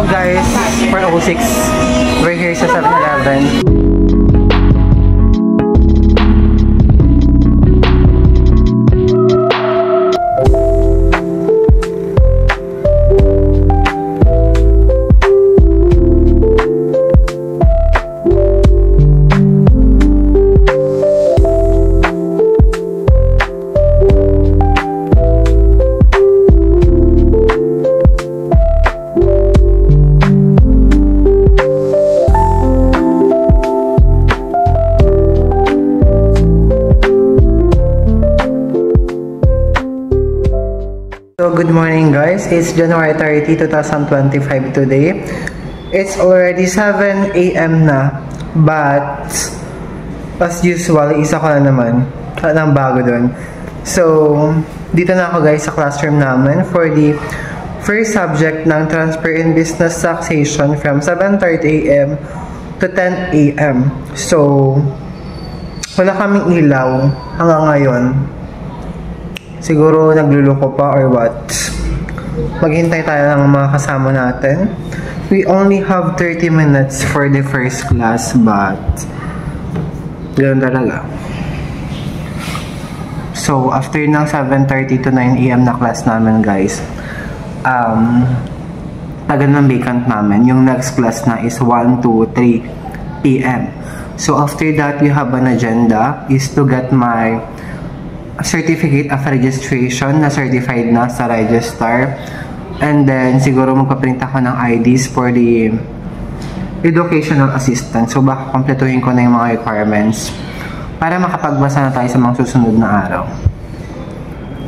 guys, for 06, we're here sa 7-Eleven. So good morning guys, it's January 30, 2025 today. It's already 7 AM na, but as usual, isa ko na naman. Wala nang bago dun. So, dito na ako guys sa classroom namin for the first subject ng Transfer in Business Taxation from 7:30 AM to 10 AM. So, wala kaming ilaw hanggang ngayon. Siguro nagluluko pa or what. Maghintay tayo ng mga kasama natin. We only have 30 minutes for the first class, but ganoon talaga. So, after ng 7:30 to 9 AM na class namin guys, tagal ng vacant namin. Yung next class na is 1 to 3 PM. So, after that, we have an agenda is to get my certificate of registration na certified na sa register, and then siguro magpaprint ako ng IDs for the educational assistant. So baka kompletuhin ko na yung mga requirements para makapagbasa na tayo sa mga susunod na araw.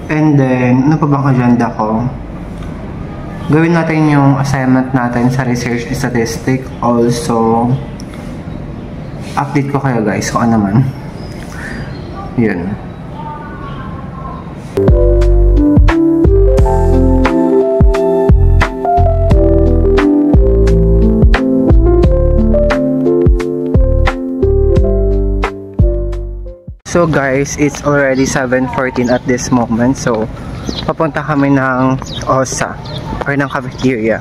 And then ano pa bang agenda ko? Gawin natin yung assignment natin sa research statistic. Also update ko kayo guys kung ano man. Yun. So guys, it's already 7:14 at this moment. So, papunta kami ng OSA or ng cafeteria.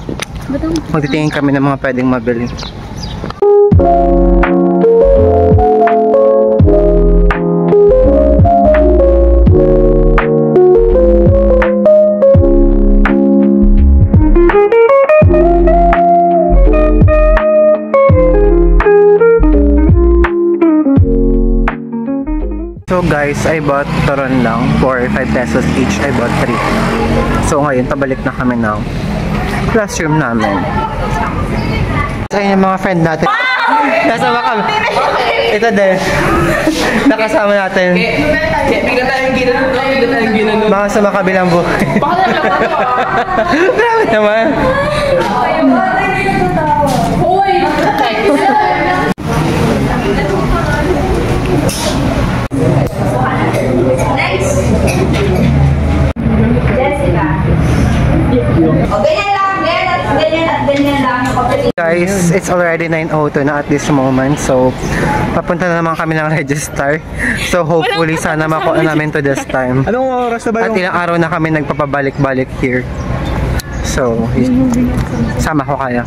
Magtitingin kami ng mga pwedeng mabili. So guys, I bought turon lang for 5 pesos each. I bought 3. So ngayon, pabalik na kami ng classroom namin. Ayun yung mga friend natin. Kasama kami. Ito din. Nakasama natin. Mga sa makabilang buhay. Grabe naman. Guys, it's already 9:02 na at this moment. So, papunta na naman kami ng register. So, hopefully, sana makuha namin to this time. Anong oras na ba yung... At ilang araw na kami nagpapabalik-balik here. So, sama ko kaya.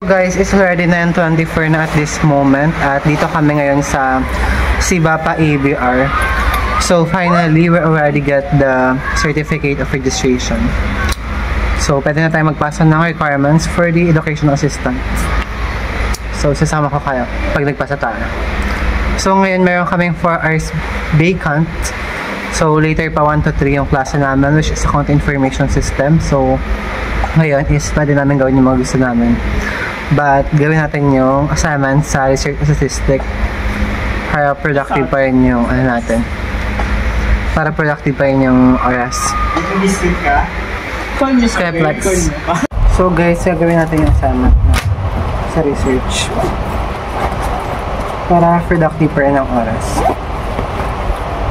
Guys, it's already 9:24 na at this moment at dito kami ngayon sa Sibapa ABR. So finally, we already get the certificate of registration. So pwede na tayo magpasa ng requirements for the educational assistant. So sasama ko kayo pag nagpasa tayo. So ngayon meron kaming 4 hours vacant. So later pa 1 to 3 yung klase namin, which is account information system. So ngayon is pwede namin gawin yung mga gusto namin. But gawin natin yung assignment sa research statistic para productive pa rin yung ano natin. Para productive pa rin yung oras. Kaya flex. So guys, gawin natin yung assignment sa research. Para productive pa rin ang oras.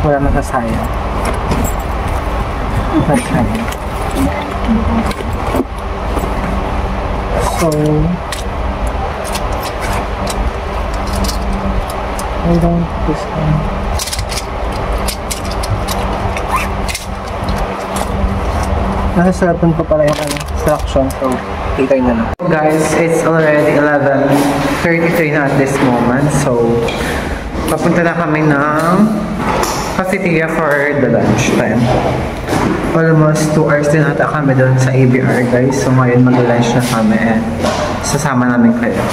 Wala masasayang. Masayang. So hold on this one. Nasa cellphone ko pala yung instruction, so later na lang. Guys, it's already 11:33 na at this moment, so papunta na kami ng cafeteria for the lunch time. Almost 2 hours din ata kami doon sa ABR, guys, so ngayon mag-lunch na kami and sasama namin kayo.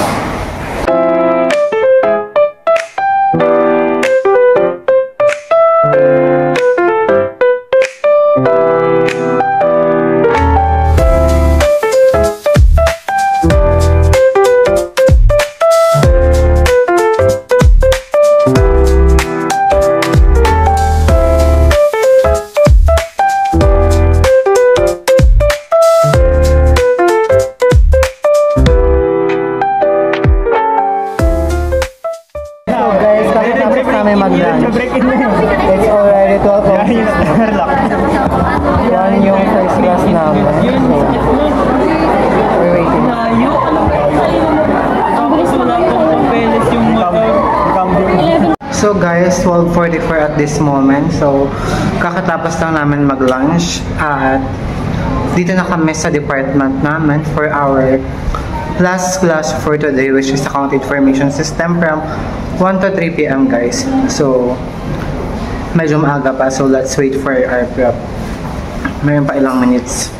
It's already 12 o'clock. Yan yung first class namin. So, we're waiting. So guys, 12:44 at this moment. So, kakatapos lang namin mag-lunch at dito na kami sa department namin for our last class for today, which is account information system from 1 to 3 p.m. guys. So medyo maaga pa, so let's wait for our prep. Mayroon pa ilang minutes.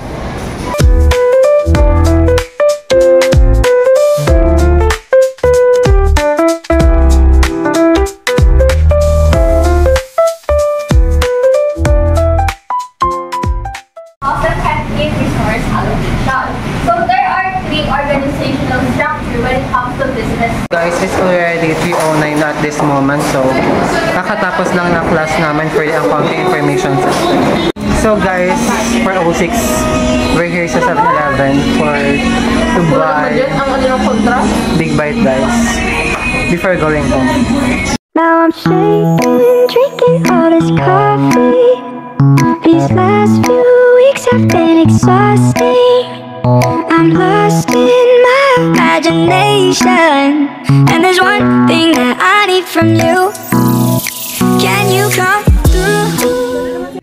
Guys, it's already 3:09 at this moment, so kakatapos lang ng class namin for the accounting information system. So guys, for 06, we're here sa 7-Eleven to buy Big Bite guys before going home. Now I'm shaking, drinking all this coffee. These last few weeks have been exhausting. I'm lost in my imagination, and there's one thing that I need from you. Can you come through?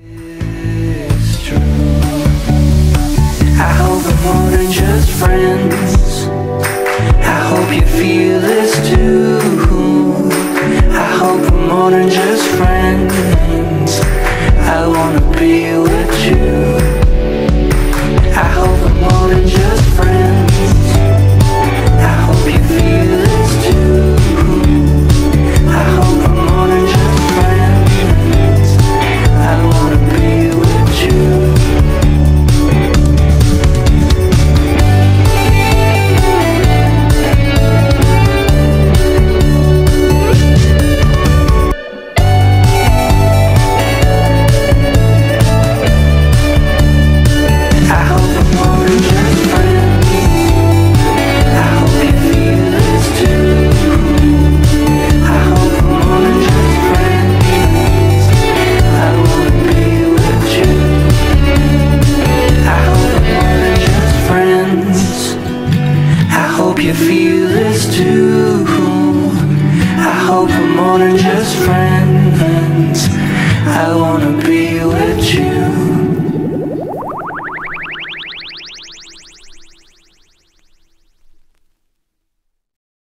It's true. I hope we're more than just friends. I hope you feel this too. I hope we're more than just friends. I wanna be with you. I hope we're more than just friends. I hope you feel this too. I hope we're more than just friends. I wanna be with you. You feel this too. I hope we're more than just friends. I want